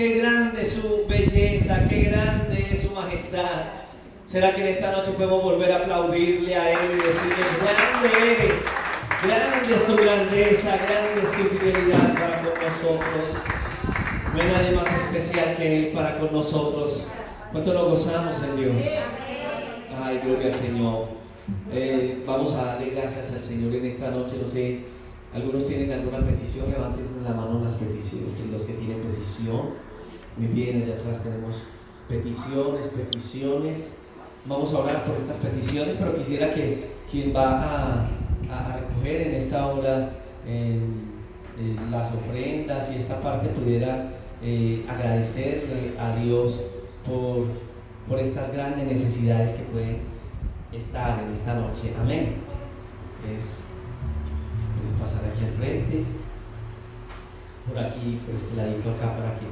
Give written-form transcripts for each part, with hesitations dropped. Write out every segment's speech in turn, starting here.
Qué grande es su belleza, qué grande es su majestad. ¿Será que en esta noche podemos volver a aplaudirle a Él y decirle: grande eres, grande es tu grandeza, grande es tu fidelidad para con nosotros? No hay nadie más especial que Él para con nosotros. ¿Cuánto lo gozamos en Dios? Ay, gloria al Señor. Vamos a darle gracias al Señor en esta noche. No sé, algunos tienen alguna petición, levanten la mano las peticiones, los que tienen petición. Muy bien, allá atrás tenemos peticiones. Vamos a orar por estas peticiones, pero quisiera que quien va a recoger en esta hora las ofrendas y esta parte pudiera agradecerle a Dios por estas grandes necesidades que pueden estar en esta noche. Amén. Pueden pasar aquí al frente, por aquí, por este ladito acá, por aquí.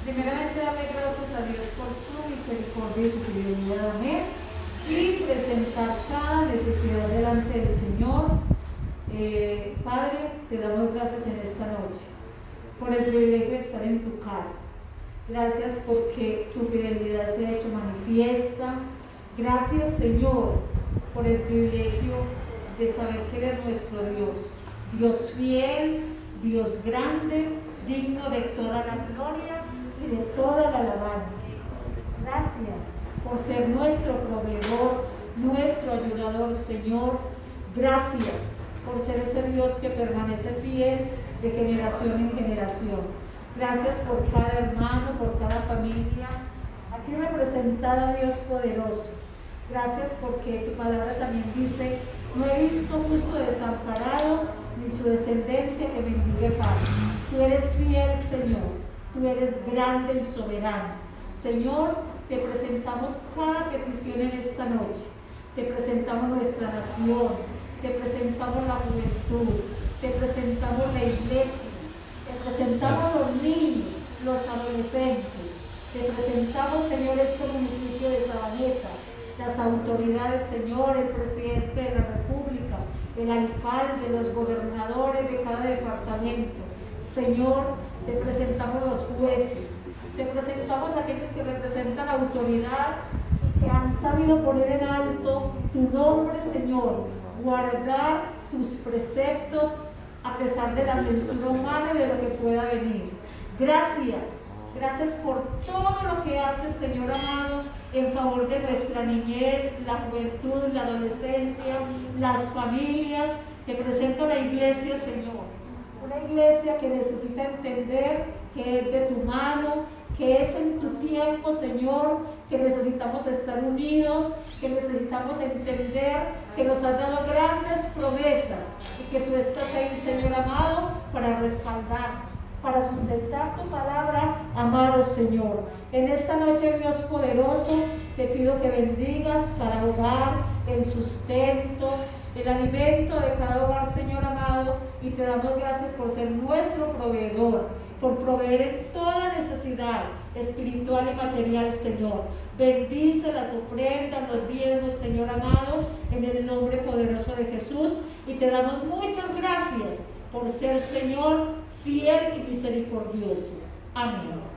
Primeramente, darle gracias a Dios por su misericordia y su fidelidad. Amén. Y presentar cada necesidad delante del Señor. Padre, te damos gracias en esta noche por el privilegio de estar en tu casa. Gracias porque tu fidelidad se ha hecho manifiesta. Gracias, Señor, por el privilegio de saber que eres nuestro Dios. Dios fiel, Dios grande, digno de toda la gloria y de toda la alabanza. Gracias por ser nuestro proveedor, nuestro ayudador, Señor. Gracias por ser ese Dios que permanece fiel de generación en generación. Gracias por cada hermano, por cada familia aquí representada, Dios poderoso. Gracias porque tu palabra también dice: no he visto justo desamparado, ni su descendencia que mendigue pan. Tú eres fiel, Señor. Tú eres grande y soberano. Señor, te presentamos cada petición en esta noche. Te presentamos nuestra nación. Te presentamos la juventud. Te presentamos la iglesia. Te presentamos los niños, los adolescentes. Te presentamos, Señor, este municipio de Sabaneta, las autoridades, Señor, el presidente de la República, el alcalde, los gobernadores de cada departamento. Señor, te presentamos los jueces, te presentamos a aquellos que representan la autoridad y que han sabido poner en alto tu nombre, Señor, guardar tus preceptos a pesar de la censura humana y de lo que pueda venir. Gracias por todo lo que haces, Señor amado, en favor de nuestra niñez, la juventud, la adolescencia, las familias. Te presento la iglesia, Señor. Una iglesia que necesita entender que es de tu mano, que es en tu tiempo, Señor, que necesitamos estar unidos, que necesitamos entender que nos has dado grandes promesas y que tú estás ahí, Señor amado, para respaldarnos, para sustentar tu palabra, amado Señor. En esta noche, Dios poderoso, te pido que bendigas cada hogar, el sustento, el alimento de cada hogar, Señor amado, y te damos gracias por ser nuestro proveedor, por proveer en toda necesidad espiritual y material, Señor. Bendice las ofrendas, los diezmos, Señor amado, en el nombre poderoso de Jesús, y te damos muchas gracias por ser, Señor, fiel y misericordioso. Amén.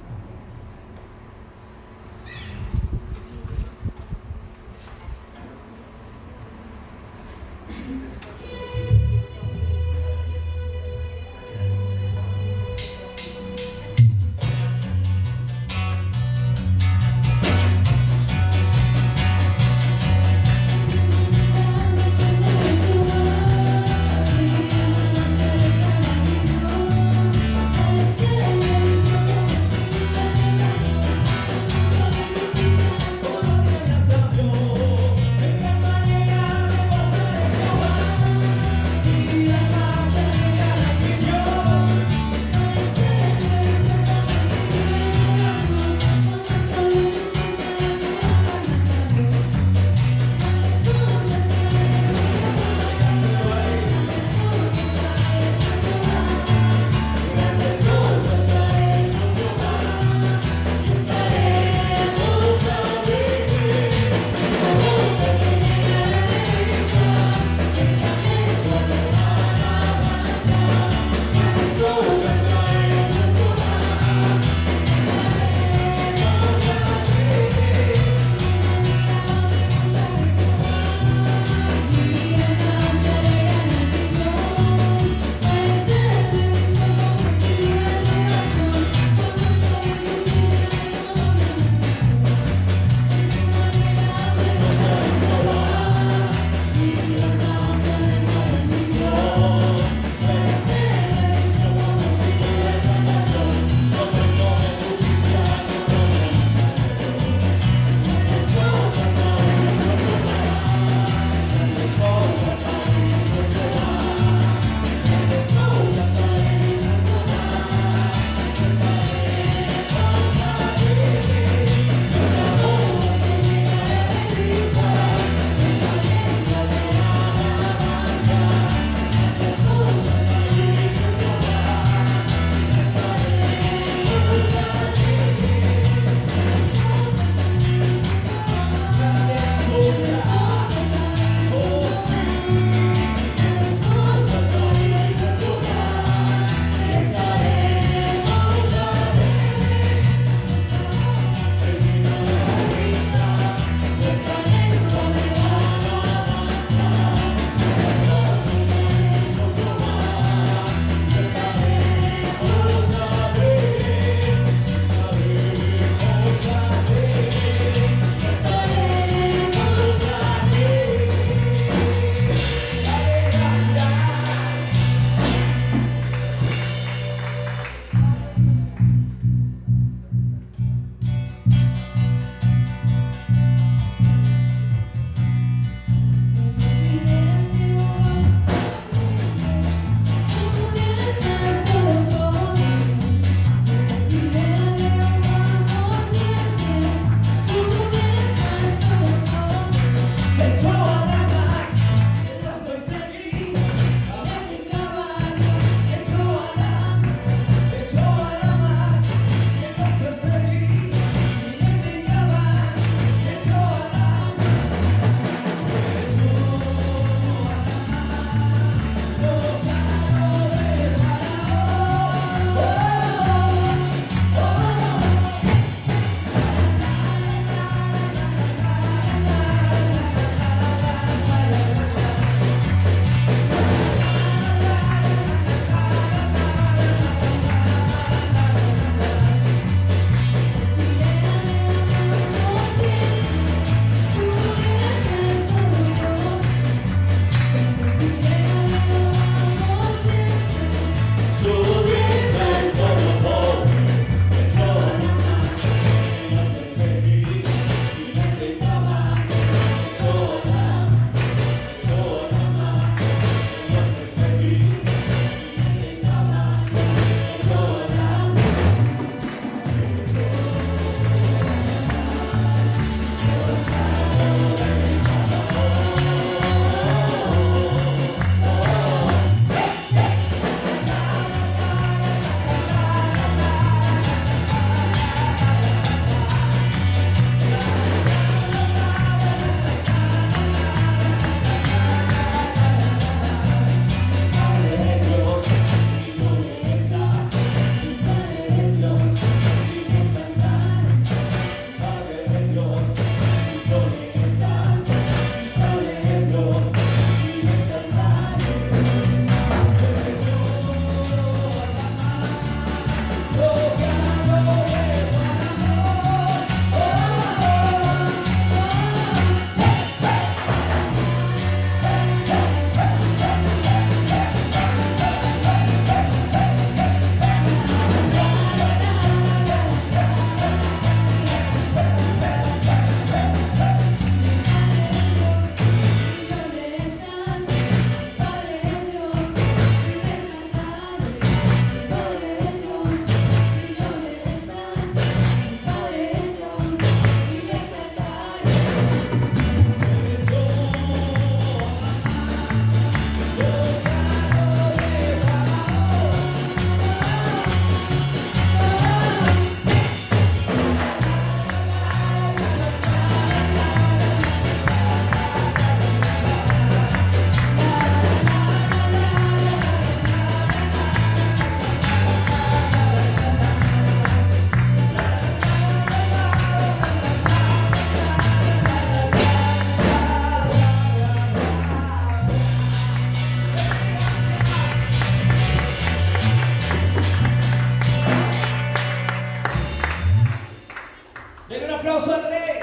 Denle un aplauso a André.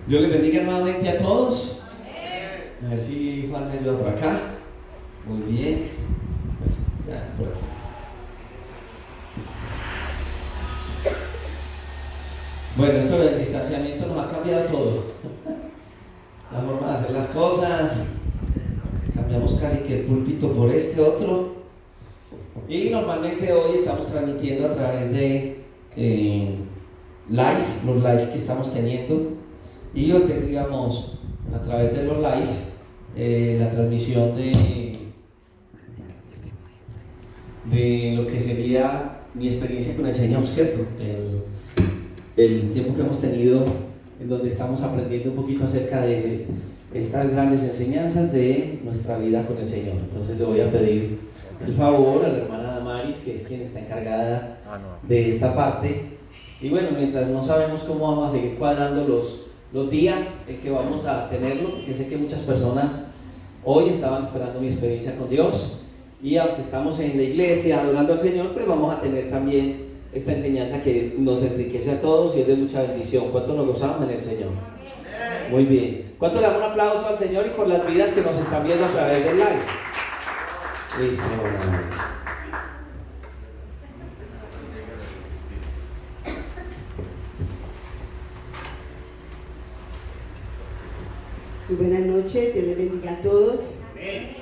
Dios les bendiga nuevamente a todos. A ver si Juan me ayuda por acá. Muy bien. Ya, por aquí. Bueno, esto del distanciamiento nos ha cambiado todo. La forma de hacer las cosas. Cambiamos casi que el púlpito por este otro. Y normalmente hoy estamos transmitiendo a través de los live que estamos teniendo. Y hoy tendríamos a través de los live la transmisión de lo que sería mi experiencia con el Señor, ¿cierto? El tiempo que hemos tenido en donde estamos aprendiendo un poquito acerca de estas grandes enseñanzas de nuestra vida con el Señor. Entonces le voy a pedir el favor a la hermana Damaris, que es quien está encargada de esta parte. Y bueno, mientras no sabemos cómo vamos a seguir cuadrando los días en que vamos a tenerlo, porque sé que muchas personas hoy estaban esperando mi experiencia con Dios, y aunque estamos en la iglesia adorando al Señor, pues vamos a tener también esta enseñanza que nos enriquece a todos y es de mucha bendición. ¿Cuánto nos gozamos en el Señor? Muy bien. ¿Cuánto le damos un aplauso al Señor y por las vidas que nos están viendo a través del live? Listo. Muy buenas noches, Dios les bendiga a todos,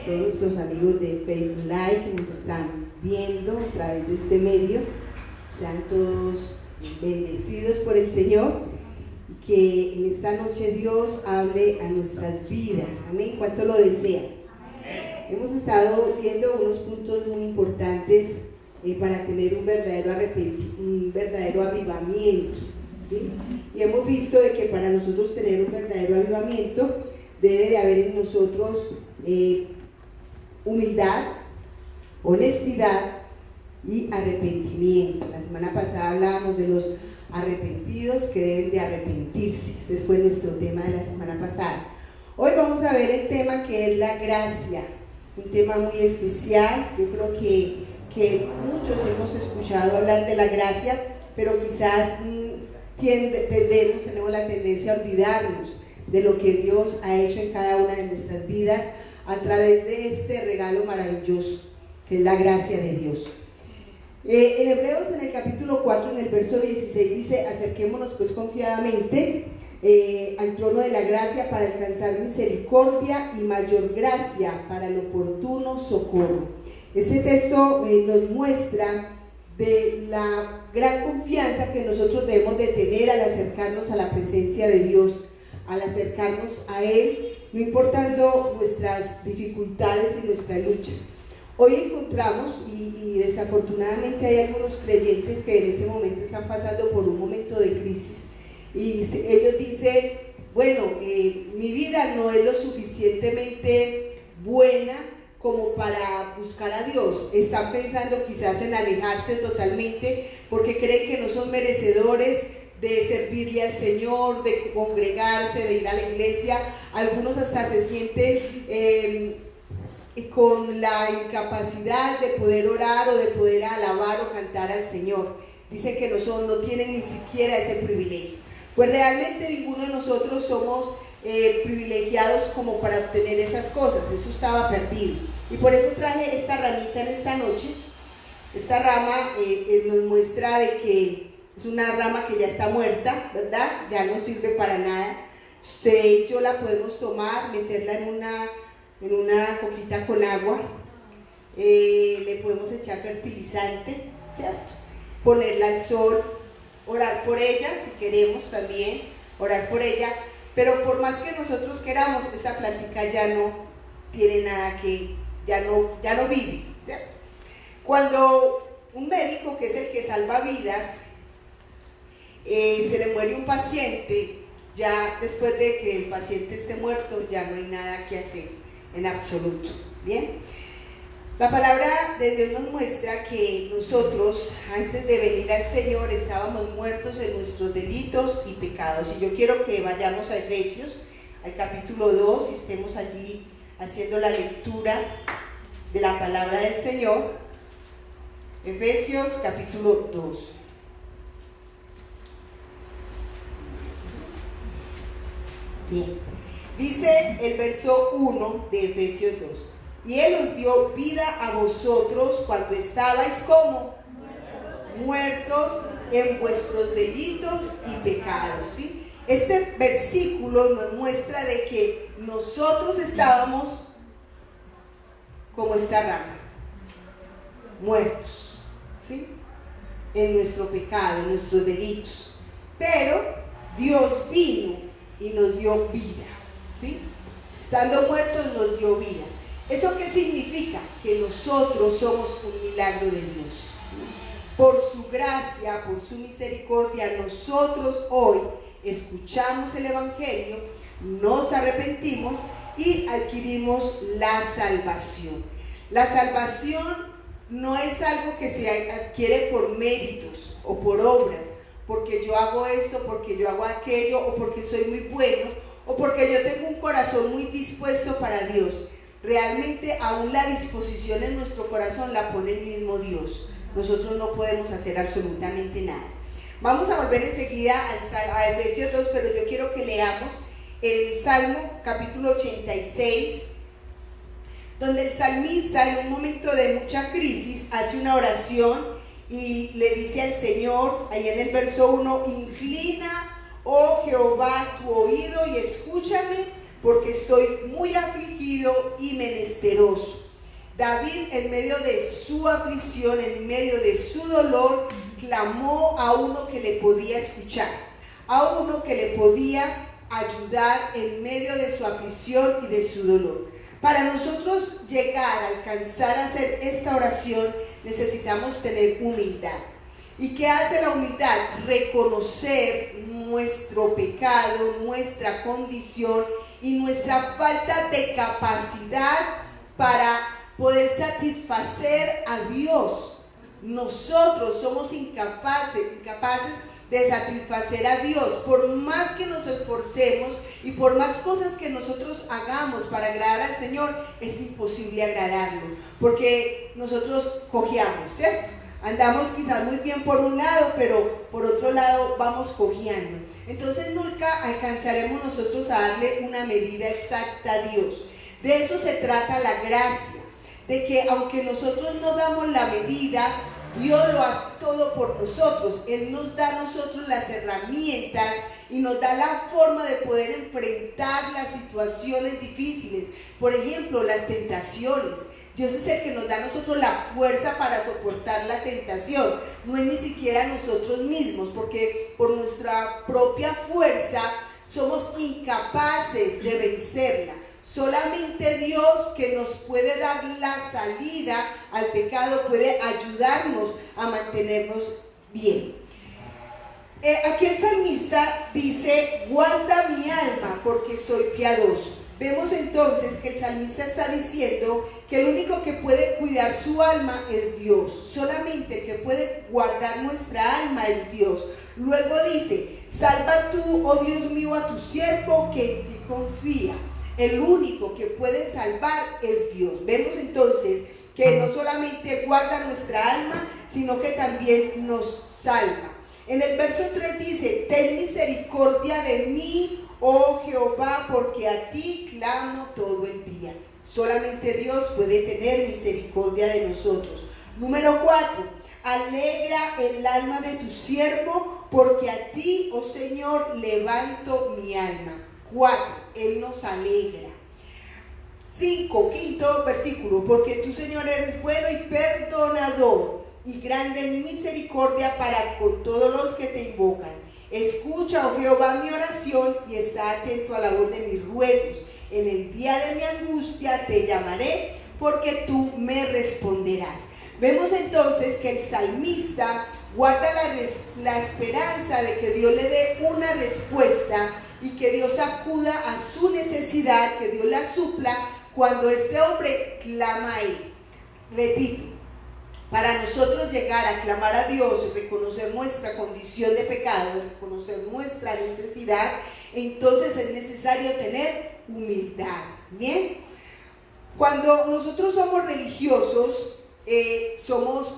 todos nuestros amigos de Facebook Live que nos están viendo a través de este medio. Sean todos bendecidos por el Señor y que en esta noche Dios hable a nuestras vidas. Amén. ¿Cuánto lo desean? Hemos estado viendo unos puntos muy importantes para tener un verdadero avivamiento, ¿sí? Y hemos visto de que para nosotros tener un verdadero avivamiento debe de haber en nosotros humildad, honestidad y arrepentimiento. La semana pasada hablábamos de los arrepentidos que deben de arrepentirse. Ese fue nuestro tema de la semana pasada. Hoy vamos a ver el tema que es la gracia, un tema muy especial. Yo creo que muchos hemos escuchado hablar de la gracia, pero quizás tenemos la tendencia a olvidarnos de lo que Dios ha hecho en cada una de nuestras vidas a través de este regalo maravilloso que es la gracia de Dios. En Hebreos, en el capítulo 4, en el verso 16, dice: acerquémonos pues confiadamente al trono de la gracia para alcanzar misericordia y mayor gracia para el oportuno socorro. Este texto nos muestra de la gran confianza que nosotros debemos de tener al acercarnos a la presencia de Dios, al acercarnos a Él, no importando nuestras dificultades y nuestras luchas. Hoy encontramos, y desafortunadamente hay algunos creyentes que en este momento están pasando por un momento de crisis, y ellos dicen: bueno, mi vida no es lo suficientemente buena como para buscar a Dios. Están pensando quizás en alejarse totalmente porque creen que no son merecedores de servirle al Señor, de congregarse, de ir a la iglesia. Algunos hasta se sienten con la incapacidad de poder orar o de poder alabar o cantar al Señor. Dicen que no tienen ni siquiera ese privilegio. Pues realmente ninguno de nosotros somos privilegiados como para obtener esas cosas. Eso estaba perdido. Y por eso traje esta ramita en esta noche. Esta rama nos muestra de que es una rama que ya está muerta, ¿verdad? Ya no sirve para nada. Usted y yo la podemos tomar, meterla en una coquita con agua, le podemos echar fertilizante, ¿cierto? Ponerla al sol, orar por ella si queremos también, orar por ella, pero por más que nosotros queramos, esta plantica ya no tiene nada ya no vive, ¿cierto? Cuando un médico, que es el que salva vidas, se le muere un paciente, ya después de que el paciente esté muerto, ya no hay nada que hacer en absoluto. Bien, la palabra de Dios nos muestra que nosotros, antes de venir al Señor, estábamos muertos en nuestros delitos y pecados. Y yo quiero que vayamos a Efesios, al capítulo 2, y estemos allí haciendo la lectura de la palabra del Señor. Efesios capítulo 2. Bien. Dice el verso 1 de Efesios 2. Y Él os dio vida a vosotros cuando estabais como muertos en vuestros delitos y pecados. ¿Sí? Este versículo nos muestra de que nosotros estábamos como esta rama, muertos, ¿sí? En nuestro pecado, en nuestros delitos. Pero Dios vino y nos dio vida, ¿sí? Estando muertos nos dio vida. ¿Eso qué significa? Que nosotros somos un milagro de Dios. Por su gracia, por su misericordia, nosotros hoy escuchamos el Evangelio, nos arrepentimos y adquirimos la salvación. La salvación no es algo que se adquiere por méritos o por obras, porque yo hago esto, porque yo hago aquello, o porque soy muy bueno, o porque yo tengo un corazón muy dispuesto para Dios. Realmente aún la disposición en nuestro corazón la pone el mismo Dios. Nosotros no podemos hacer absolutamente nada. Vamos a volver enseguida a Efesios 2, pero yo quiero que leamos el Salmo capítulo 86, donde el salmista en un momento de mucha crisis hace una oración y le dice al Señor, ahí en el verso 1, inclina, oh Jehová, tu oído y escúchame, porque estoy muy afligido y menesteroso. David, en medio de su aflicción, en medio de su dolor, clamó a uno que le podía escuchar, a uno que le podía ayudar en medio de su aflicción y de su dolor. Para nosotros llegar a alcanzar a hacer esta oración, necesitamos tener humildad. ¿Y qué hace la humildad? Reconocer nuestro pecado, nuestra condición y nuestra falta de capacidad para poder satisfacer a Dios. Nosotros somos incapaces de satisfacer a Dios. Por más que nos esforcemos y por más cosas que nosotros hagamos para agradar al Señor, es imposible agradarlo, porque nosotros cojeamos, ¿cierto? Andamos quizás muy bien por un lado, pero por otro lado vamos cojeando. Entonces nunca alcanzaremos nosotros a darle una medida exacta a Dios. De eso se trata la gracia, de que aunque nosotros no damos la medida, Dios lo hace todo por nosotros. Él nos da a nosotros las herramientas y nos da la forma de poder enfrentar las situaciones difíciles. Por ejemplo, las tentaciones. Dios es el que nos da a nosotros la fuerza para soportar la tentación. No es ni siquiera nosotros mismos, porque por nuestra propia fuerza somos incapaces de vencerla. Solamente Dios, que nos puede dar la salida al pecado, puede ayudarnos a mantenernos bien. Aquí el salmista dice, guarda mi alma porque soy piadoso. Vemos entonces que el salmista está diciendo que el único que puede cuidar su alma es Dios. Solamente el que puede guardar nuestra alma es Dios. Luego dice, salva tú, oh Dios mío, a tu siervo que en ti confía. El único que puede salvar es Dios. Vemos entonces que no solamente guarda nuestra alma, sino que también nos salva. En el verso 3 dice, ten misericordia de mí, oh Jehová, porque a ti clamo todo el día. Solamente Dios puede tener misericordia de nosotros. Número 4, alegra el alma de tu siervo, porque a ti, oh Señor, levanto mi alma. 4, Él nos alegra. 5, quinto versículo, porque tú, Señor, eres bueno y perdonador y grande en misericordia para con todos los que te invocan. Escucha, oh Jehová, mi oración y está atento a la voz de mis ruegos. En el día de mi angustia te llamaré, porque tú me responderás. Vemos entonces que el salmista guarda la esperanza de que Dios le dé una respuesta y que Dios acuda a su necesidad, que Dios la supla cuando este hombre clama a él. Repito, para nosotros llegar a clamar a Dios, reconocer nuestra condición de pecado, reconocer nuestra necesidad, entonces es necesario tener humildad. Bien, Cuando nosotros somos religiosos,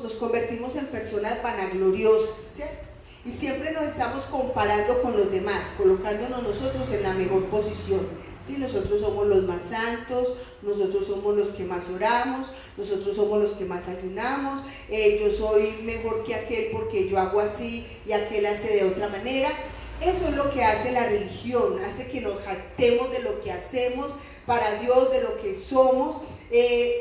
nos convertimos en personas vanagloriosas, ¿cierto? Y siempre nos estamos comparando con los demás, colocándonos nosotros en la mejor posición. ¿Sí? Nosotros somos los más santos, nosotros somos los que más oramos, nosotros somos los que más ayunamos, yo soy mejor que aquel porque yo hago así y aquel hace de otra manera. Eso es lo que hace la religión, hace que nos jactemos de lo que hacemos para Dios, de lo que somos,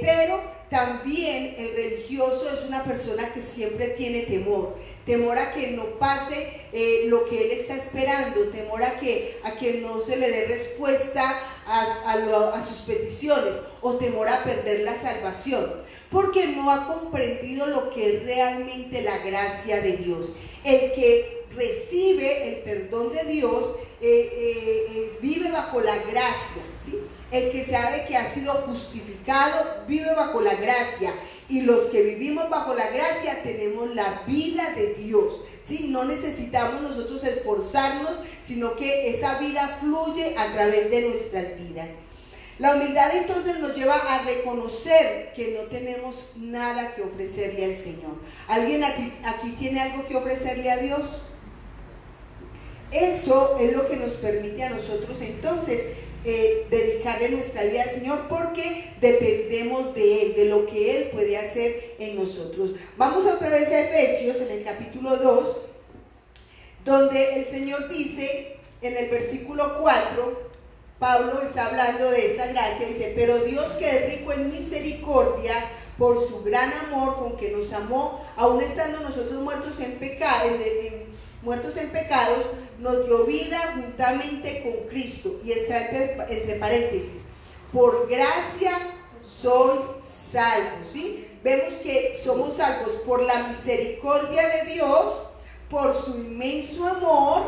pero también el religioso es una persona que siempre tiene temor a que no pase lo que él está esperando, temor a que no se le dé respuesta a sus peticiones, o temor a perder la salvación, porque no ha comprendido lo que es realmente la gracia de Dios. El que recibe el perdón de Dios vive bajo la gracia, ¿sí? El que sabe que ha sido justificado vive bajo la gracia, y los que vivimos bajo la gracia tenemos la vida de Dios, ¿sí? No necesitamos nosotros esforzarnos, sino que esa vida fluye a través de nuestras vidas. La humildad entonces nos lleva a reconocer que no tenemos nada que ofrecerle al Señor. ¿Alguien aquí tiene algo que ofrecerle a Dios? Eso es lo que nos permite a nosotros entonces dedicarle nuestra vida al Señor, porque dependemos de Él, de lo que Él puede hacer en nosotros. Vamos otra vez a Efesios, en el capítulo 2, donde el Señor dice, en el versículo 4, Pablo está hablando de esta gracia, dice: pero Dios, que es rico en misericordia, por su gran amor con que nos amó, aun estando nosotros muertos en pecados, nos dio vida juntamente con Cristo. Y está entre paréntesis: por gracia sois salvos, ¿sí? Vemos que somos salvos por la misericordia de Dios, por su inmenso amor,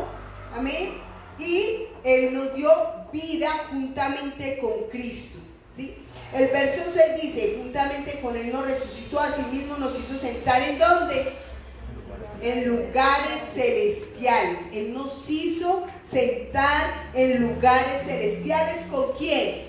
amén, y Él nos dio vida juntamente con Cristo, ¿sí? El verso 6 dice: juntamente con Él nos resucitó, asimismo nos hizo sentar ¿en dónde? En lugares celestiales. Él nos hizo sentar en lugares celestiales. ¿Con quién?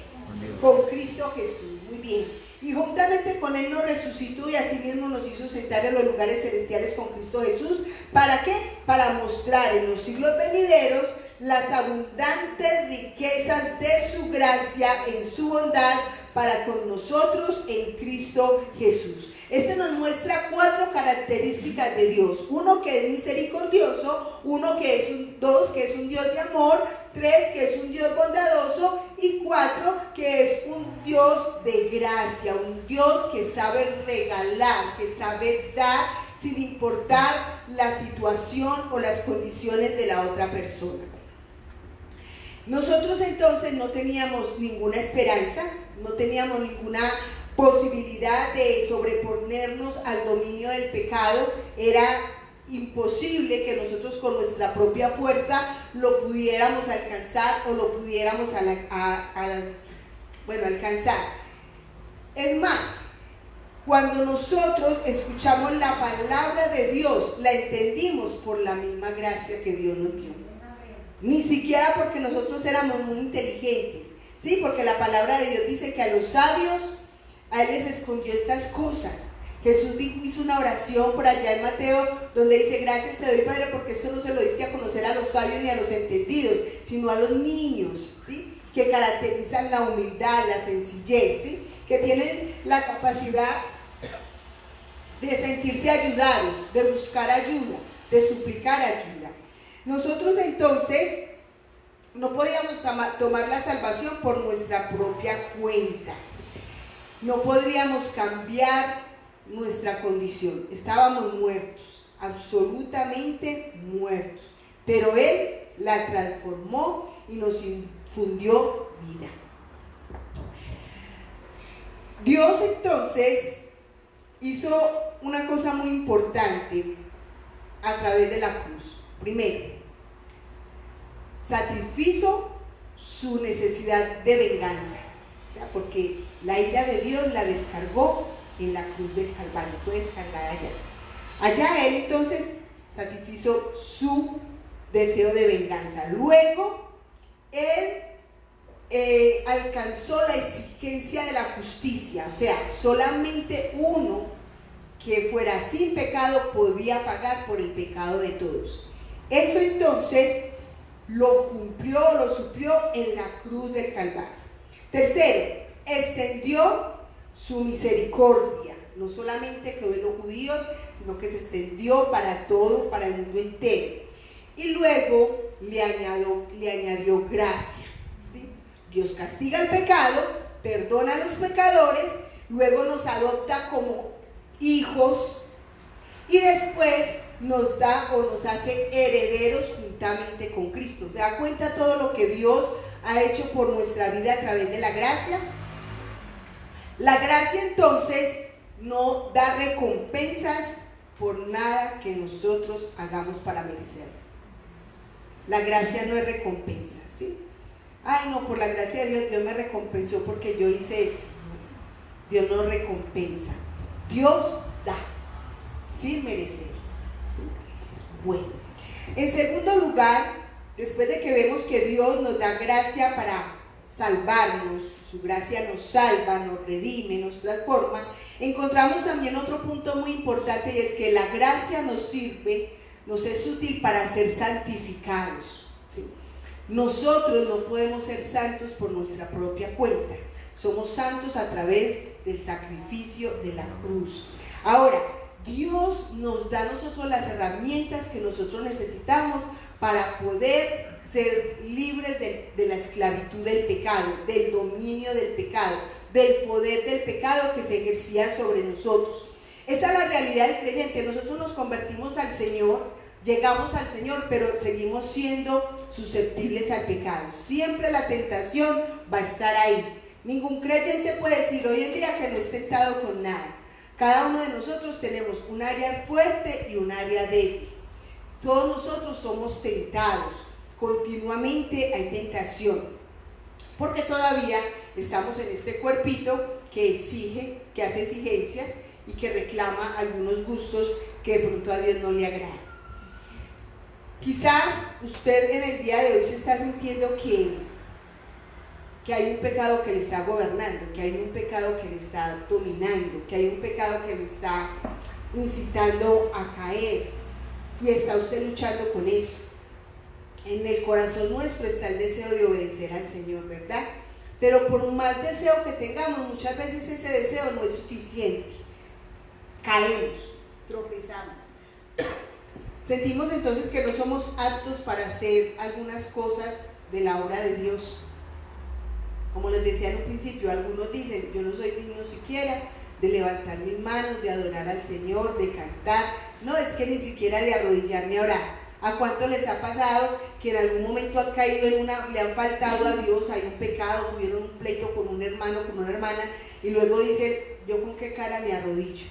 Con Cristo Jesús. Muy bien. Y juntamente con Él nos resucitó, y asimismo nos hizo sentar en los lugares celestiales con Cristo Jesús. ¿Para qué? Para mostrar en los siglos venideros las abundantes riquezas de su gracia en su bondad para con nosotros en Cristo Jesús. Este nos muestra 4 características de Dios: 1, que es misericordioso; 2, que es un Dios de amor; 3, que es un Dios bondadoso; y 4, que es un Dios de gracia, un Dios que sabe regalar, que sabe dar sin importar la situación o las condiciones de la otra persona. Nosotros entonces no teníamos ninguna esperanza, no teníamos ninguna posibilidad de sobreponernos al dominio del pecado. Era imposible que nosotros con nuestra propia fuerza lo pudiéramos alcanzar o lo pudiéramos alcanzar. Es más, cuando nosotros escuchamos la palabra de Dios, la entendimos por la misma gracia que Dios nos dio. Ni siquiera porque nosotros éramos muy inteligentes, ¿sí? Porque la palabra de Dios dice que a los sabios, a Él les escondió estas cosas. Jesús hizo una oración por allá en Mateo, donde dice: gracias te doy, Padre, porque esto no se lo diste a conocer a los sabios ni a los entendidos, sino a los niños, ¿sí? Que caracterizan la humildad, la sencillez, ¿sí? Que tienen la capacidad de sentirse ayudados, de buscar ayuda, de suplicar ayuda. Nosotros entonces no podíamos tomar la salvación por nuestra propia cuenta. No podríamos cambiar nuestra condición. Estábamos muertos, absolutamente muertos. Pero Él la transformó y nos infundió vida. Dios entonces hizo una cosa muy importante a través de la cruz. Primero, satisfizo su necesidad de venganza, o sea, porque la ira de Dios la descargó en la cruz del Calvario, fue descargada allá. Allá Él entonces satisfizo su deseo de venganza. Luego Él alcanzó la exigencia de la justicia, o sea, solamente uno que fuera sin pecado podía pagar por el pecado de todos. Eso entonces lo cumplió, lo suplió en la cruz del Calvario. Tercero, extendió su misericordia, no solamente quedó en los judíos, sino que se extendió para todo, para el mundo entero. Y luego le añadió gracia, ¿sí? Dios castiga el pecado, perdona a los pecadores, luego nos adopta como hijos y después nos da o nos hace herederos juntamente con Cristo. ¿Se da cuenta todo lo que Dios ha hecho por nuestra vida a través de la gracia? La gracia entonces no da recompensas por nada que nosotros hagamos para merecerlo. La gracia no es recompensa, ¿sí? Ay, no, por la gracia de Dios, Dios me recompensó porque yo hice eso. Dios no recompensa. Dios da, sin merecer, ¿sí? Bueno, en segundo lugar, después de que vemos que Dios nos da gracia para salvarnos, su gracia nos salva, nos redime, nos transforma, encontramos también otro punto muy importante, y es que la gracia nos sirve, nos es útil para ser santificados, ¿sí? Nosotros no podemos ser santos por nuestra propia cuenta, somos santos a través del sacrificio de la cruz. Ahora, Dios nos da a nosotros las herramientas que nosotros necesitamos para poder ser libres de la esclavitud del pecado, del dominio del pecado, del poder del pecado que se ejercía sobre nosotros. Esa es la realidad del creyente. Nosotros nos convertimos al Señor, llegamos al Señor, pero seguimos siendo susceptibles al pecado. Siempre la tentación va a estar ahí. Ningún creyente puede decir hoy en día que no es tentado con nada. Cada uno de nosotros tenemos un área fuerte y un área débil. Todos nosotros somos tentados. Continuamente hay tentación. Porque todavía estamos en este cuerpito que exige, que hace exigencias y que reclama algunos gustos que de pronto a Dios no le agradan. Quizás usted en el día de hoy se está sintiendo que hay un pecado que le está gobernando, que hay un pecado que le está dominando, que hay un pecado que le está incitando a caer, y está usted luchando con eso. En el corazón nuestro está el deseo de obedecer al Señor, ¿verdad? Pero por más deseo que tengamos, muchas veces ese deseo no es suficiente. Caemos, tropezamos. Sentimos entonces que no somos aptos para hacer algunas cosas de la obra de Dios. Como les decía en un principio, algunos dicen, yo no soy digno siquiera de levantar mis manos, de adorar al Señor, de cantar. No, es que ni siquiera de arrodillarme a orar. ¿A cuánto les ha pasado que en algún momento han caído le han faltado a Dios, hay un pecado, tuvieron un pleito con un hermano, con una hermana, y luego dicen, yo con qué cara me arrodillo?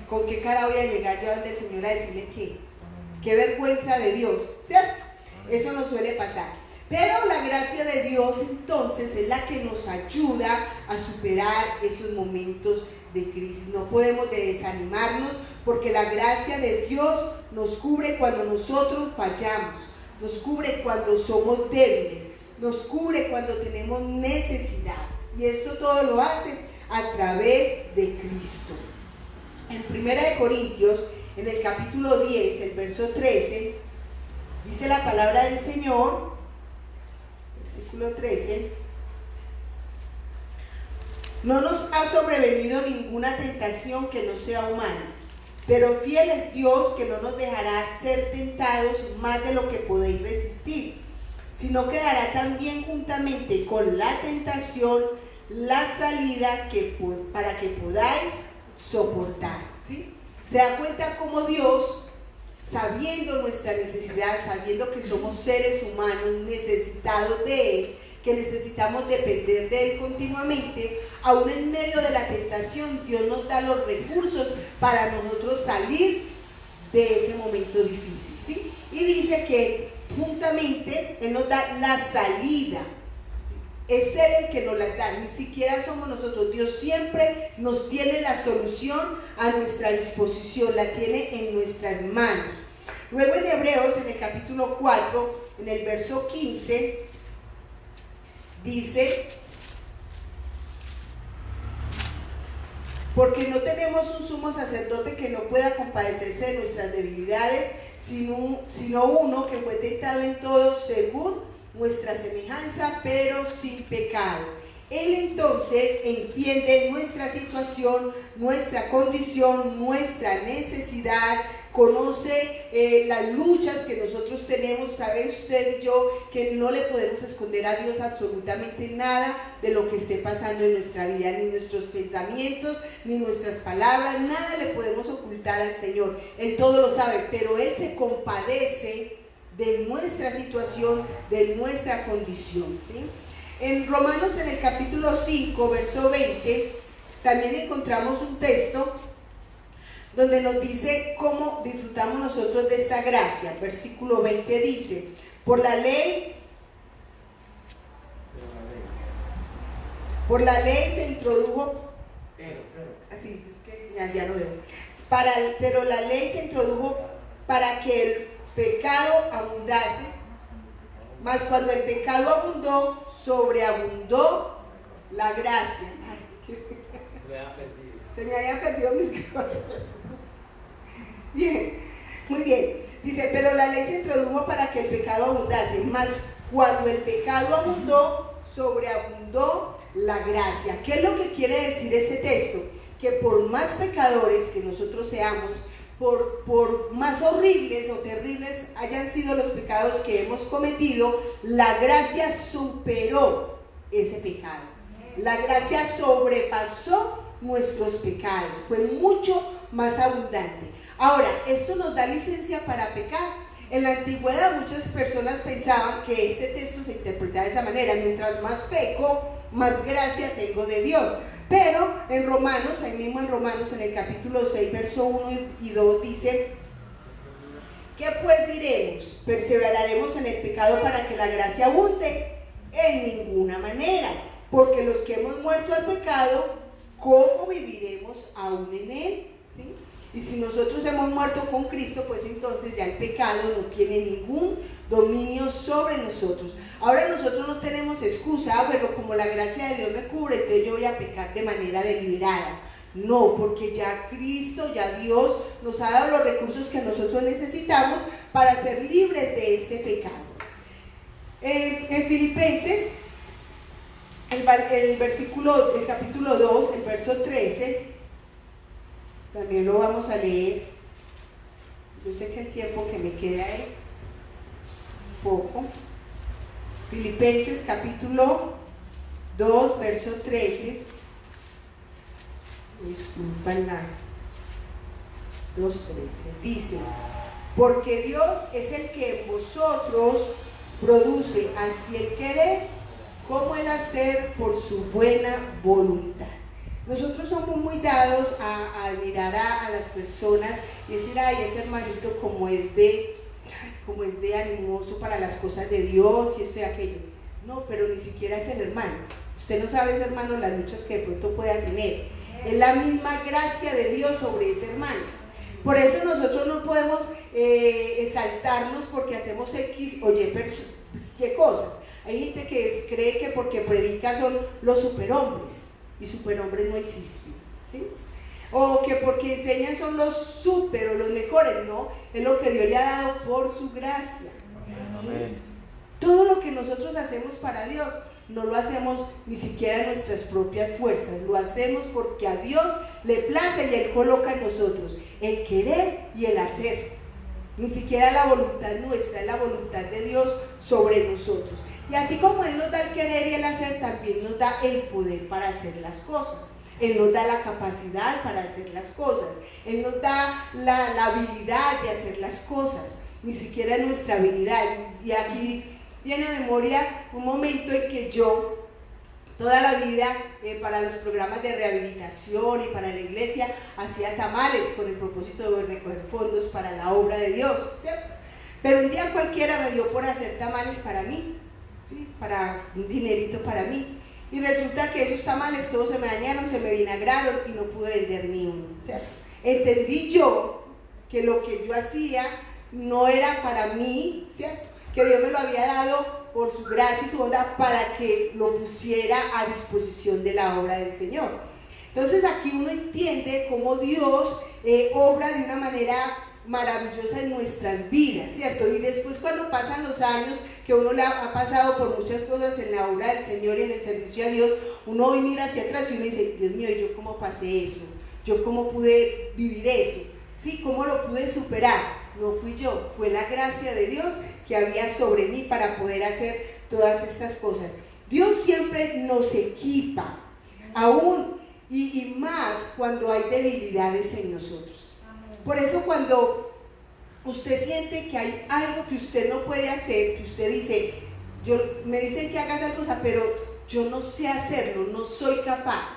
¿Con qué cara voy a llegar yo ante el Señor a decirle qué vergüenza de Dios? ¿Cierto? Eso nos suele pasar. Pero la gracia de Dios entonces es la que nos ayuda a superar esos momentos de crisis. No podemos desanimarnos porque la gracia de Dios nos cubre cuando nosotros fallamos, nos cubre cuando somos débiles, nos cubre cuando tenemos necesidad. Y esto todo lo hace a través de Cristo. En 1 Corintios, en el capítulo 10, el verso 13, dice la palabra del Señor, versículo 13: no nos ha sobrevenido ninguna tentación que no sea humana, pero fiel es Dios, que no nos dejará ser tentados más de lo que podéis resistir, sino que dará también juntamente con la tentación la salida para que podáis soportar, ¿sí? ¿Se da cuenta cómo Dios, sabiendo nuestra necesidad, sabiendo que somos seres humanos necesitados de Él, que necesitamos depender de Él continuamente, aún en medio de la tentación, Dios nos da los recursos para nosotros salir de ese momento difícil, ¿sí? Y dice que juntamente Él nos da la salida. Es Él el que nos la da, ni siquiera somos nosotros. Dios siempre nos tiene la solución a nuestra disposición, la tiene en nuestras manos. Luego en Hebreos, en el capítulo 4, en el verso 15, Dice, porque no tenemos un sumo sacerdote que no pueda compadecerse de nuestras debilidades, sino uno que fue tentado en todo según nuestra semejanza, pero sin pecado. Él entonces entiende nuestra situación, nuestra condición, nuestra necesidad, conoce las luchas que nosotros tenemos. Sabe usted y yo que no le podemos esconder a Dios absolutamente nada de lo que esté pasando en nuestra vida, ni nuestros pensamientos, ni nuestras palabras, nada le podemos ocultar al Señor. Él todo lo sabe, pero Él se compadece de nuestra situación, de nuestra condición, ¿sí? En Romanos, en el capítulo 5, verso 20, también encontramos un texto donde nos dice cómo disfrutamos nosotros de esta gracia. Versículo 20 dice, por la ley se introdujo, así es que ya lo veo, pero la ley se introdujo para que el pecado abundase, mas cuando el pecado abundó, sobreabundó la gracia. Se me habían perdido mis cosas. Bien, muy bien. Dice, pero la ley se introdujo para que el pecado abundase, mas cuando el pecado abundó, sobreabundó la gracia. ¿Qué es lo que quiere decir este texto? Que por más pecadores que nosotros seamos, por más horribles o terribles hayan sido los pecados que hemos cometido, la gracia superó ese pecado. La gracia sobrepasó nuestros pecados, fue mucho más abundante. Ahora, esto nos da licencia para pecar. En la antigüedad muchas personas pensaban que este texto se interpretaba de esa manera: mientras más peco, más gracia tengo de Dios. Pero en Romanos, ahí mismo en Romanos, en el capítulo 6, verso 1 y 2 dice, ¿qué pues diremos? ¿Perseveraremos en el pecado para que la gracia abunde? En ninguna manera, porque los que hemos muerto al pecado, ¿cómo viviremos aún en él? ¿Sí? Y si nosotros hemos muerto con Cristo, pues entonces ya el pecado no tiene ningún dominio sobre nosotros. Ahora nosotros no tenemos excusa, pero como la gracia de Dios me cubre, entonces yo voy a pecar de manera deliberada. No, porque ya Cristo, ya Dios nos ha dado los recursos que nosotros necesitamos para ser libres de este pecado. En Filipenses, el capítulo 2, el verso 13, también lo vamos a leer. Yo sé que el tiempo que me queda es poco. Filipenses capítulo 2, verso 13. Disculpan, 2:13. Dice, porque Dios es el que en vosotros produce así el querer como el hacer por su buena voluntad. Nosotros somos muy dados a admirar a las personas y decir, ay, ese hermanito como es de animoso para las cosas de Dios y esto y aquello. No, pero ni siquiera es el hermano. Usted no sabe, ese hermano, las luchas que de pronto pueda tener. Es la misma gracia de Dios sobre ese hermano. Por eso nosotros no podemos exaltarnos porque hacemos X o Y cosas. Hay gente que cree que porque predica son los superhombres. Y superhombres no existen, ¿sí? O que porque enseñan son los super o los mejores, no, es lo que Dios le ha dado por su gracia, ¿sí? Todo lo que nosotros hacemos para Dios no lo hacemos ni siquiera en nuestras propias fuerzas, lo hacemos porque a Dios le place y Él coloca en nosotros el querer y el hacer. Ni siquiera la voluntad nuestra, es la voluntad de Dios sobre nosotros. Y así como Él nos da el querer y el hacer, también nos da el poder para hacer las cosas. Él nos da la capacidad para hacer las cosas. Él nos da la habilidad de hacer las cosas. Ni siquiera nuestra habilidad. Y aquí viene a memoria un momento en que yo, toda la vida, para los programas de rehabilitación y para la iglesia, hacía tamales con el propósito de recoger fondos para la obra de Dios, ¿cierto? Pero un día cualquiera me dio por hacer tamales para mí, ¿sí? Para un dinerito para mí. Y resulta que esos tamales todos se me dañaron, se me vinagraron y no pude vender ni uno, ¿cierto? Entendí yo que lo que yo hacía no era para mí, ¿cierto? que Dios me lo había dado por su gracia y su bondad para que lo pusiera a disposición de la obra del Señor. Entonces aquí uno entiende cómo Dios obra de una manera maravillosa en nuestras vidas, ¿cierto? Y después, cuando pasan los años, que uno le ha pasado por muchas cosas en la obra del Señor y en el servicio a Dios, uno mira hacia atrás y uno dice, Dios mío, ¿yo cómo pasé eso? ¿Yo cómo pude vivir eso? ¿Sí? ¿Cómo lo pude superar? No fui yo, fue la gracia de Dios que había sobre mí para poder hacer todas estas cosas. Dios siempre nos equipa, aún y más cuando hay debilidades en nosotros. Por eso, cuando usted siente que hay algo que usted no puede hacer, que usted dice, me dicen que haga tal cosa, pero yo no sé hacerlo, no soy capaz,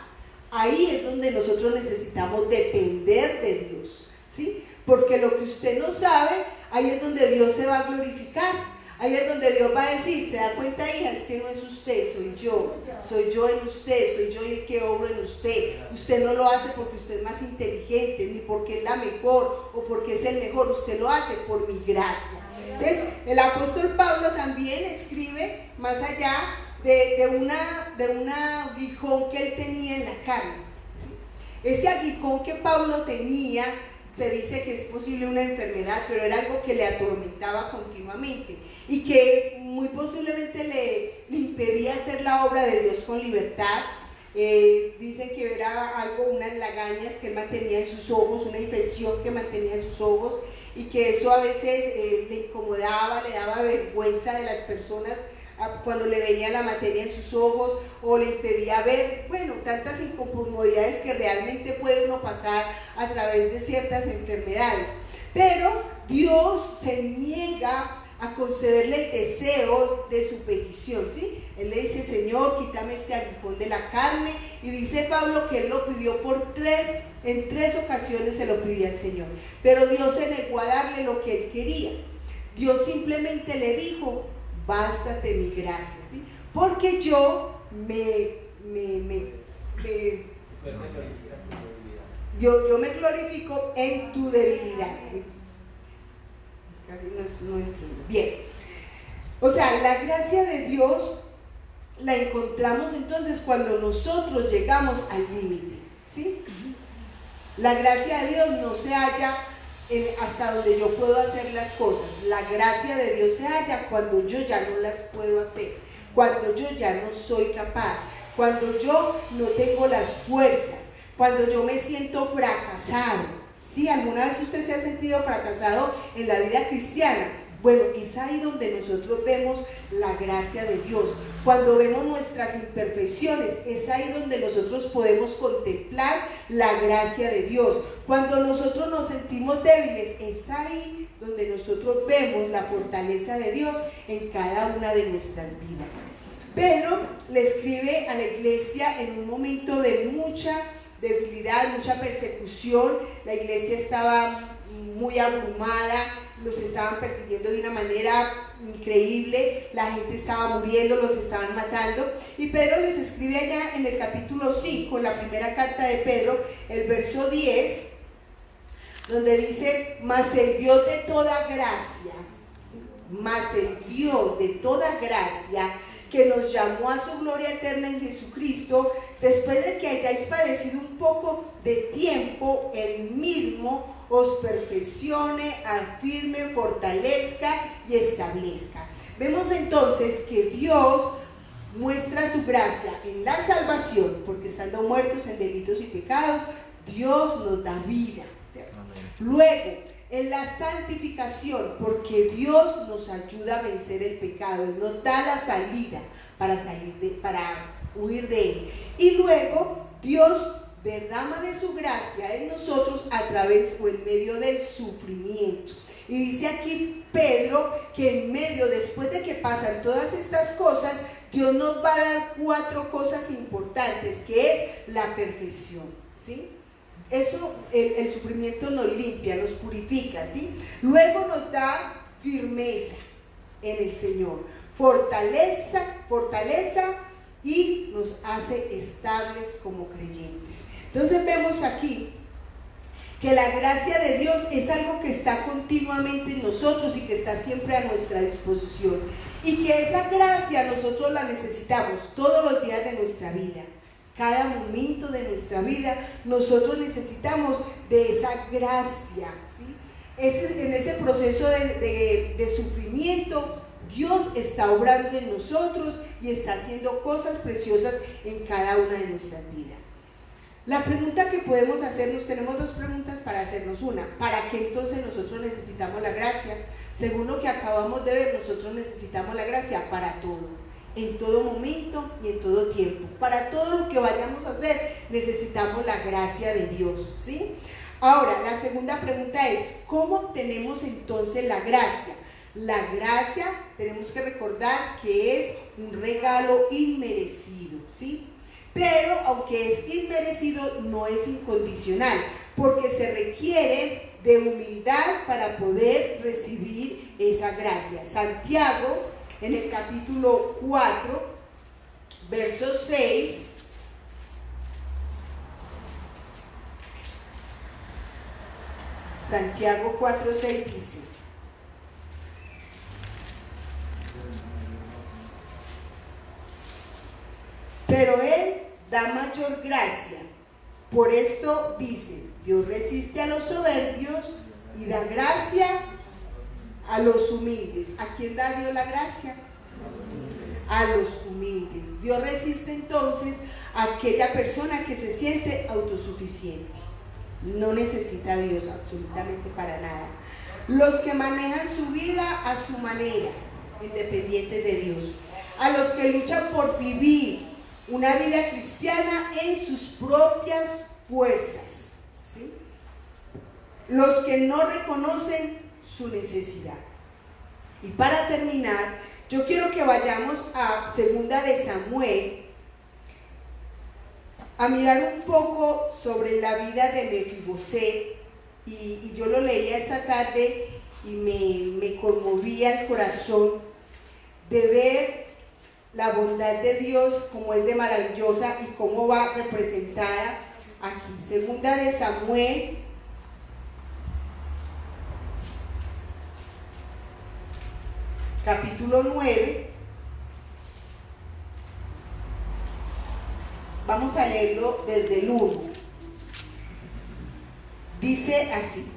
ahí es donde nosotros necesitamos depender de Dios, ¿sí? Porque lo que usted no sabe, ahí es donde Dios se va a glorificar. Ahí es donde Dios va a decir, se da cuenta, hija, es que no es usted, soy yo en usted, soy yo el que obro en usted. Usted no lo hace porque usted es más inteligente, ni porque es la mejor o porque es el mejor, usted lo hace por mi gracia. Entonces, el apóstol Pablo también escribe más allá de un aguijón que él tenía en la carne, ¿sí? Ese aguijón que Pablo tenía, se dice que es posible una enfermedad, pero era algo que le atormentaba continuamente y que muy posiblemente le impedía hacer la obra de Dios con libertad. Dicen que era algo, unas lagañas que él mantenía en sus ojos, una infección que mantenía en sus ojos, y que eso a veces le incomodaba, le daba vergüenza de las personas cuando le veía la materia en sus ojos, o le impedía ver, bueno, tantas incomodidades que realmente puede uno pasar a través de ciertas enfermedades. Pero Dios se niega a concederle el deseo de su petición, ¿sí? Él le dice, Señor, quítame este aguijón de la carne, y dice Pablo que él lo pidió en tres ocasiones se lo pidió al Señor, pero Dios se negó a darle lo que él quería. Dios simplemente le dijo, bástate mi gracia, ¿sí? Porque yo yo me glorifico en tu debilidad. Casi no entiendo. Bien. O sea, la gracia de Dios la encontramos entonces cuando nosotros llegamos al límite, ¿sí? La gracia de Dios no se halla hasta donde yo puedo hacer las cosas. La gracia de Dios se halla cuando yo ya no las puedo hacer, cuando yo ya no soy capaz, cuando yo no tengo las fuerzas, cuando yo me siento fracasado. ¿Sí? ¿Alguna vez usted se ha sentido fracasado en la vida cristiana? Bueno, es ahí donde nosotros vemos la gracia de Dios. Cuando vemos nuestras imperfecciones, es ahí donde nosotros podemos contemplar la gracia de Dios. Cuando nosotros nos sentimos débiles, es ahí donde nosotros vemos la fortaleza de Dios en cada una de nuestras vidas. Pedro le escribe a la iglesia en un momento de mucha debilidad, mucha persecución. La iglesia estaba muy abrumada, los estaban persiguiendo de una manera increíble, la gente estaba muriendo, los estaban matando, y Pedro les escribe allá en el capítulo 5, en la primera carta de Pedro, el verso 10, donde dice, mas el Dios de toda gracia, mas el Dios de toda gracia, que nos llamó a su gloria eterna en Jesucristo, después de que hayáis padecido un poco de tiempo, Él mismo os perfeccione, afirme, fortalezca y establezca. Vemos entonces que Dios muestra su gracia en la salvación, porque estando muertos en delitos y pecados, Dios nos da vida, ¿cierto? Luego, en la santificación, porque Dios nos ayuda a vencer el pecado, Él nos da la salida para huir de él. Y luego Dios derrama de su gracia en nosotros a través o en medio del sufrimiento. Y dice aquí Pedro que en medio, después de que pasan todas estas cosas, Dios nos va a dar 4 cosas importantes, que es la perfección, ¿sí? Eso, el sufrimiento nos limpia, nos purifica, ¿sí? Luego nos da firmeza en el Señor, fortaleza y nos hace estables como creyentes. Entonces vemos aquí que la gracia de Dios es algo que está continuamente en nosotros y que está siempre a nuestra disposición, y que esa gracia nosotros la necesitamos todos los días de nuestra vida. Cada momento de nuestra vida nosotros necesitamos de esa gracia, ¿sí? En ese proceso de sufrimiento, Dios está obrando en nosotros y está haciendo cosas preciosas en cada una de nuestras vidas. La pregunta que podemos hacernos, tenemos dos preguntas para hacernos. Una, ¿para qué entonces nosotros necesitamos la gracia? Según lo que acabamos de ver, nosotros necesitamos la gracia para todo, en todo momento y en todo tiempo. Para todo lo que vayamos a hacer, necesitamos la gracia de Dios, ¿sí? Ahora, la segunda pregunta es, ¿cómo obtenemos entonces la gracia? La gracia, tenemos que recordar que es un regalo inmerecido, ¿sí? Pero aunque es inmerecido, no es incondicional, porque se requiere de humildad para poder recibir esa gracia. Santiago, en el capítulo 4, verso 6, Santiago 4:6 dice: pero Él da mayor gracia. Por esto dice, Dios resiste a los soberbios y da gracia a los humildes. ¿A quién da Dios la gracia? A los humildes. Dios resiste entonces a aquella persona que se siente autosuficiente. No necesita a Dios absolutamente para nada. Los que manejan su vida a su manera, independientes de Dios. A los que luchan por vivir una vida cristiana en sus propias fuerzas, ¿sí? Los que no reconocen su necesidad. Y para terminar, yo quiero que vayamos a 2 de Samuel a mirar un poco sobre la vida de Mefiboset, y yo lo leía esta tarde y me conmovía el corazón de ver la bondad de Dios, como es de maravillosa y cómo va representada aquí. 2 de Samuel, capítulo 9. Vamos a leerlo desde el 1. Dice así: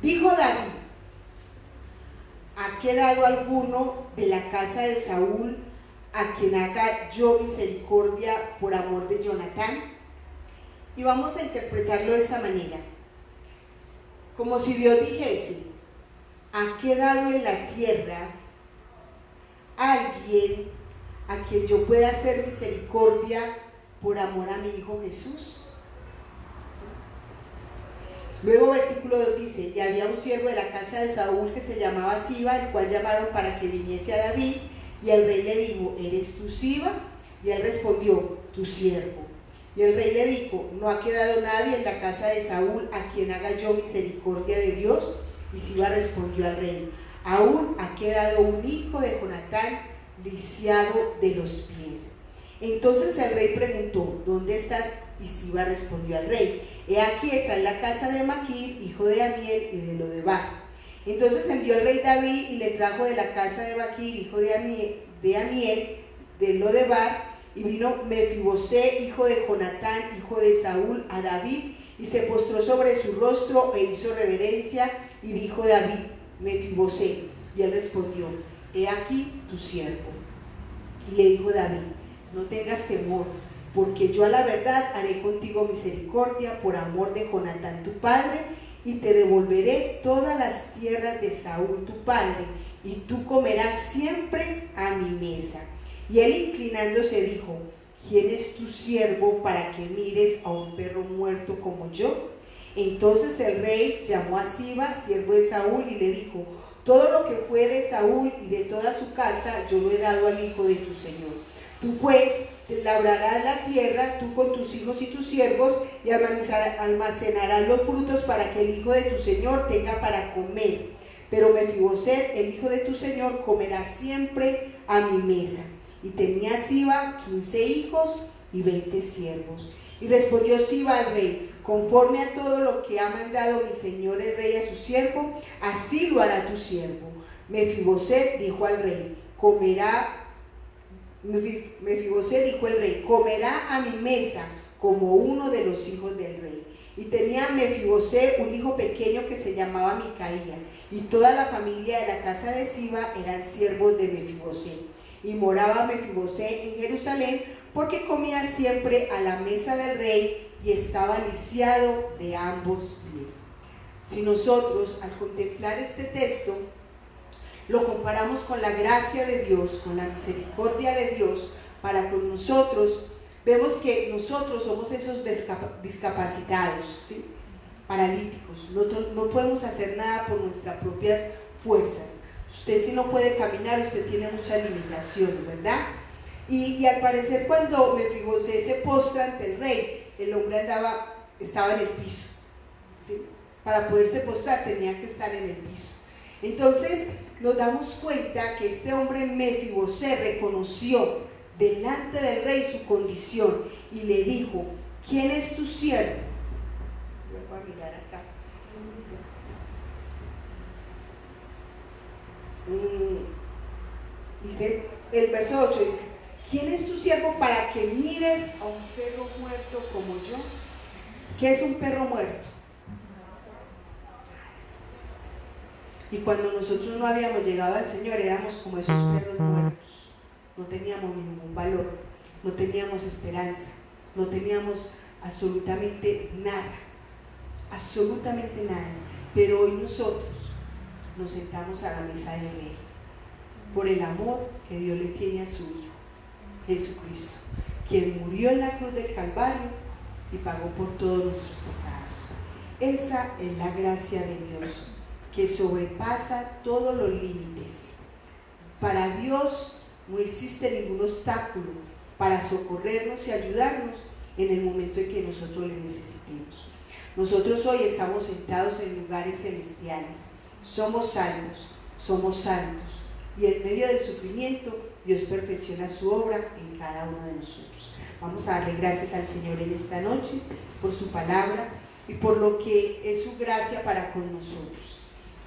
dijo David, ¿ha quedado alguno de la casa de Saúl a quien haga yo misericordia por amor de Jonatán? Y vamos a interpretarlo de esta manera, como si Dios dijese: ¿ha quedado en la tierra alguien a quien yo pueda hacer misericordia por amor a mi hijo Jesús? Luego versículo 2 dice: y había un siervo de la casa de Saúl que se llamaba Siba, el cual llamaron para que viniese a David, y el rey le dijo: ¿eres tú Siba? Y él respondió: tu siervo. Y el rey le dijo: no ha quedado nadie en la casa de Saúl a quien haga yo misericordia de Dios. Y Siba respondió al rey: aún ha quedado un hijo de Jonatán lisiado de los pies. Entonces el rey preguntó: ¿dónde estás? Y Siba respondió al rey: he aquí, está en la casa de Maquir, hijo de Amiel, y de Lodebar. Entonces envió el rey David y le trajo de la casa de Maquir, hijo de Amiel, de Lodebar, y vino Mefiboset, hijo de Jonatán, hijo de Saúl, a David, y se postró sobre su rostro e hizo reverencia, y dijo David: Mefiboset. Y él respondió: he aquí tu siervo. Y le dijo David: no tengas temor, porque yo a la verdad haré contigo misericordia por amor de Jonatán tu padre, y te devolveré todas las tierras de Saúl tu padre, y tú comerás siempre a mi mesa. Y él, inclinándose, dijo: ¿quién es tu siervo para que mires a un perro muerto como yo? Entonces el rey llamó a Siba, siervo de Saúl, y le dijo: todo lo que fue de Saúl y de toda su casa yo lo he dado al hijo de tu señor. Tú pues labrarás la tierra, tú con tus hijos y tus siervos, y almacenarás los frutos para que el hijo de tu señor tenga para comer. Pero Mefiboset, el hijo de tu señor, comerá siempre a mi mesa. Y tenía Siba 15 hijos, y 20 siervos. Y respondió Siba al rey: conforme a todo lo que ha mandado mi señor el rey a su siervo, así lo hará tu siervo. Mefiboset dijo al rey: Mefiboset dijo el rey: comerá a mi mesa como uno de los hijos del rey. Y tenía Mefiboset un hijo pequeño que se llamaba Micaía, y toda la familia de la casa de Siba eran siervos de Mefiboset. Y moraba Mefiboset en Jerusalén, porque comía siempre a la mesa del rey y estaba lisiado de ambos pies. Si nosotros, al contemplar este texto, lo comparamos con la gracia de Dios, con la misericordia de Dios para con nosotros, vemos que nosotros somos esos discapacitados, ¿sí? Paralíticos. No podemos hacer nada por nuestras propias fuerzas. Usted, si no puede caminar, usted tiene muchas limitaciones, ¿verdad? Y al parecer, cuando Mefiboset se postra ante el rey, el hombre estaba en el piso, ¿sí? Para poderse postrar tenía que estar en el piso. Entonces nos damos cuenta que este hombre Mefiboset reconoció delante del rey su condición y le dijo: ¿quién es tu siervo? Voy a mirar acá. Dice el verso 8: ¿quién es tu siervo para que mires a un perro muerto como yo? ¿Qué es un perro muerto? Y cuando nosotros no habíamos llegado al Señor, éramos como esos perros muertos. No teníamos ningún valor, no teníamos esperanza, no teníamos absolutamente nada, pero hoy nosotros nos sentamos a la mesa del rey por el amor que Dios le tiene a su Hijo Jesucristo, quien murió en la cruz del Calvario y pagó por todos nuestros pecados. Esa es la gracia de Dios, que sobrepasa todos los límites. Para Dios no existe ningún obstáculo para socorrernos y ayudarnos en el momento en que nosotros le necesitemos. Nosotros hoy estamos sentados en lugares celestiales, somos salvos, somos santos, y en medio del sufrimiento Dios perfecciona su obra en cada uno de nosotros. Vamos a darle gracias al Señor en esta noche por su palabra y por lo que es su gracia para con nosotros.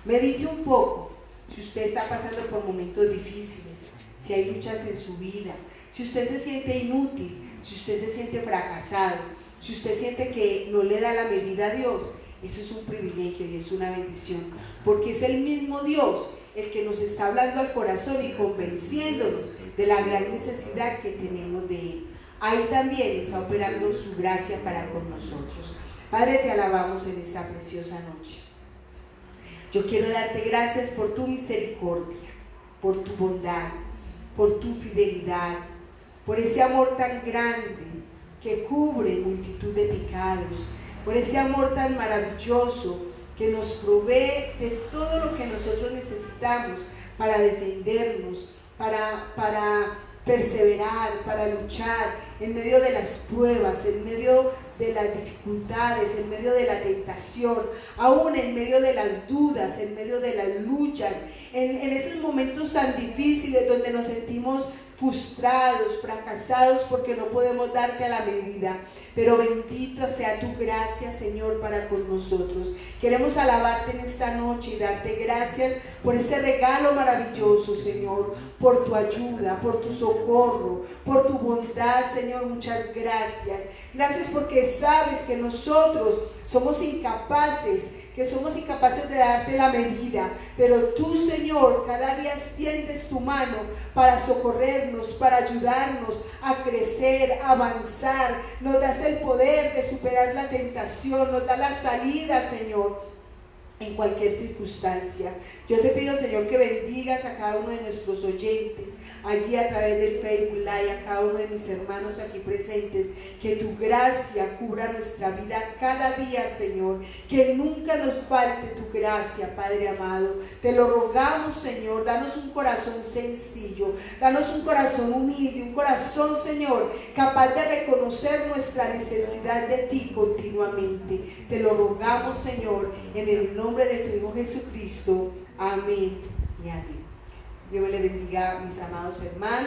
Medite un poco si usted está pasando por momentos difíciles, si hay luchas en su vida, si usted se siente inútil, si usted se siente fracasado, si usted siente que no le da la medida a Dios. Eso es un privilegio y es una bendición, porque es el mismo Dios el que nos está hablando al corazón y convenciéndonos de la gran necesidad que tenemos de Él. Ahí también está operando su gracia para con nosotros. Padre, te alabamos en esta preciosa noche. Yo quiero darte gracias por tu misericordia, por tu bondad, por tu fidelidad, por ese amor tan grande que cubre multitud de pecados, por ese amor tan maravilloso que nos provee de todo lo que nosotros necesitamos para defendernos, para perseverar, para luchar en medio de las pruebas, en medio de las dificultades, en medio de la tentación, aún en medio de las dudas, en medio de las luchas, en esos momentos tan difíciles donde nos sentimos frustrados, fracasados porque no podemos darte a la medida. Pero bendita sea tu gracia, Señor, para con nosotros. Queremos alabarte en esta noche y darte gracias por ese regalo maravilloso, Señor, por tu ayuda, por tu socorro, por tu bondad, Señor. Muchas gracias. Gracias porque sabes que nosotros somos incapaces de darte la medida, pero tú, Señor, cada día extiendes tu mano para socorrernos, para ayudarnos a crecer, a avanzar. Nos das el poder de superar la tentación, nos da la salida, Señor, en cualquier circunstancia. Yo te pido, Señor, que bendigas a cada uno de nuestros oyentes allí a través del Facebook Live, a cada uno de mis hermanos aquí presentes, que tu gracia cubra nuestra vida cada día, Señor, que nunca nos falte tu gracia, Padre amado. Te lo rogamos, Señor, danos un corazón sencillo, danos un corazón humilde, un corazón, Señor, capaz de reconocer nuestra necesidad de ti continuamente. Te lo rogamos, Señor, en el nombre de tu Hijo Jesucristo. Amén y amén. Dios me le bendiga, mis amados hermanos.